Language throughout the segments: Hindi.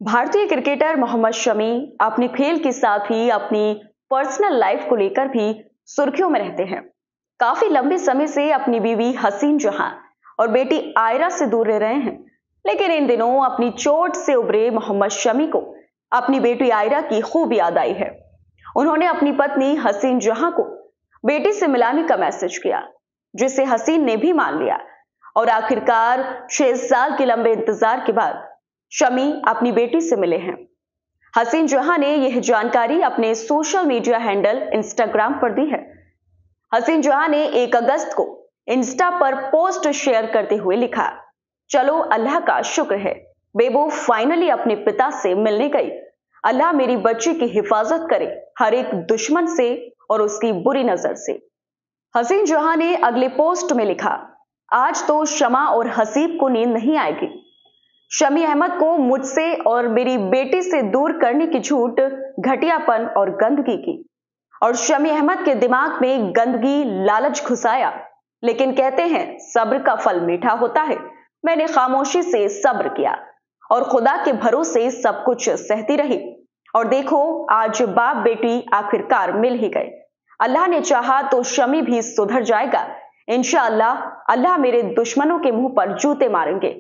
भारतीय क्रिकेटर मोहम्मद शमी अपने खेल के साथ ही अपनी पर्सनल लाइफ को लेकर भी सुर्खियों में रहते हैं। काफी लंबे समय से अपनी बीवी हसीन जहां और बेटी आयरा से दूर रह रहे हैं, लेकिन इन दिनों अपनी चोट से उभरे मोहम्मद शमी को अपनी बेटी आयरा की खूब याद आई है। उन्होंने अपनी पत्नी हसीन जहां को बेटी से मिलाने का मैसेज किया, जिसे हसीन ने भी मान लिया और आखिरकार 6 साल के लंबे इंतजार के बाद शमी अपनी बेटी से मिले हैं। हसीन जहां ने यह जानकारी अपने सोशल मीडिया हैंडल इंस्टाग्राम पर दी है। हसीन जहां ने 1 अगस्त को इंस्टा पर पोस्ट शेयर करते हुए लिखा, चलो अल्लाह का शुक्र है, बेबो फाइनली अपने पिता से मिलने गई। अल्लाह मेरी बच्ची की हिफाजत करे हर एक दुश्मन से और उसकी बुरी नजर से। हसीन जहां ने अगले पोस्ट में लिखा, आज तो शमा और हसीब को नींद नहीं आएगी। शमी अहमद को मुझसे और मेरी बेटी से दूर करने की झूठ, घटियापन और गंदगी की, और शमी अहमद के दिमाग में गंदगी लालच घुसाया। लेकिन कहते हैं सब्र का फल मीठा होता है। मैंने खामोशी से सब्र किया और खुदा के भरोसे सब कुछ सहती रही, और देखो आज बाप बेटी आखिरकार मिल ही गए। अल्लाह ने चाहा तो शमी भी सुधर जाएगा इंशाअल्लाह। अल्लाह मेरे दुश्मनों के मुंह पर जूते मारेंगे।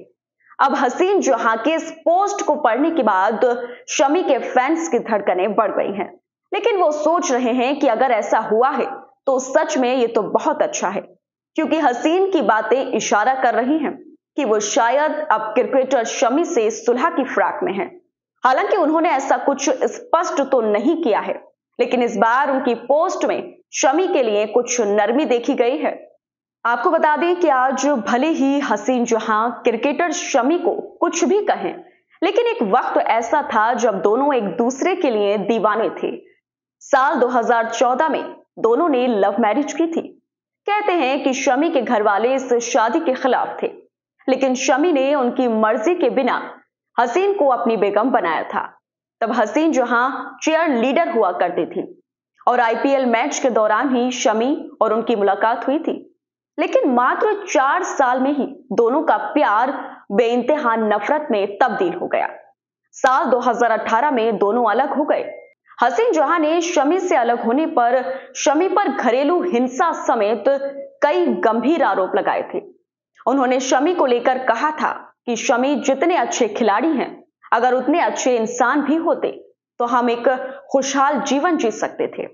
अब हसीन जहां के इस पोस्ट को पढ़ने के बाद शमी के फैंस की धड़कनें बढ़ गई हैं, लेकिन वो सोच रहे हैं कि अगर ऐसा हुआ है तो सच में ये तो बहुत अच्छा है, क्योंकि हसीन की बातें इशारा कर रही हैं कि वो शायद अब क्रिकेटर शमी से सुलह की फिराक में हैं। हालांकि उन्होंने ऐसा कुछ स्पष्ट तो नहीं किया है, लेकिन इस बार उनकी पोस्ट में शमी के लिए कुछ नरमी देखी गई है। आपको बता दें कि आज भले ही हसीन जहां क्रिकेटर शमी को कुछ भी कहें, लेकिन एक वक्त ऐसा था जब दोनों एक दूसरे के लिए दीवाने थे। साल 2014 में दोनों ने लव मैरिज की थी। कहते हैं कि शमी के घर वाले इस शादी के खिलाफ थे, लेकिन शमी ने उनकी मर्जी के बिना हसीन को अपनी बेगम बनाया था। तब हसीन जहां चेयर लीडर हुआ करती थी और आईपीएल मैच के दौरान ही शमी और उनकी मुलाकात हुई थी। लेकिन मात्र 4 साल में ही दोनों का प्यार बेइंतहा नफरत में तब्दील हो गया। साल 2018 में दोनों अलग हो गए। हसीन जहां ने शमी से अलग होने पर शमी पर घरेलू हिंसा समेत कई गंभीर आरोप लगाए थे। उन्होंने शमी को लेकर कहा था कि शमी जितने अच्छे खिलाड़ी हैं, अगर उतने अच्छे इंसान भी होते तो हम एक खुशहाल जीवन जी सकते थे।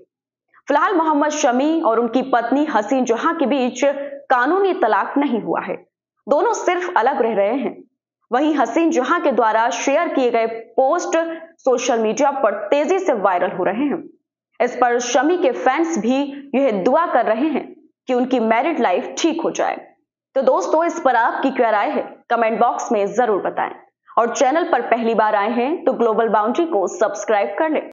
फिलहाल मोहम्मद शमी और उनकी पत्नी हसीन जहां के बीच कानूनी तलाक नहीं हुआ है, दोनों सिर्फ अलग रह रहे हैं। वहीं हसीन जहां के द्वारा शेयर किए गए पोस्ट सोशल मीडिया पर तेजी से वायरल हो रहे हैं। इस पर शमी के फैंस भी यह दुआ कर रहे हैं कि उनकी मैरिड लाइफ ठीक हो जाए। तो दोस्तों, इस पर आपकी क्या राय है, कमेंट बॉक्स में जरूर बताएं, और चैनल पर पहली बार आए हैं तो ग्लोबल बाउंड्री को सब्सक्राइब कर लें।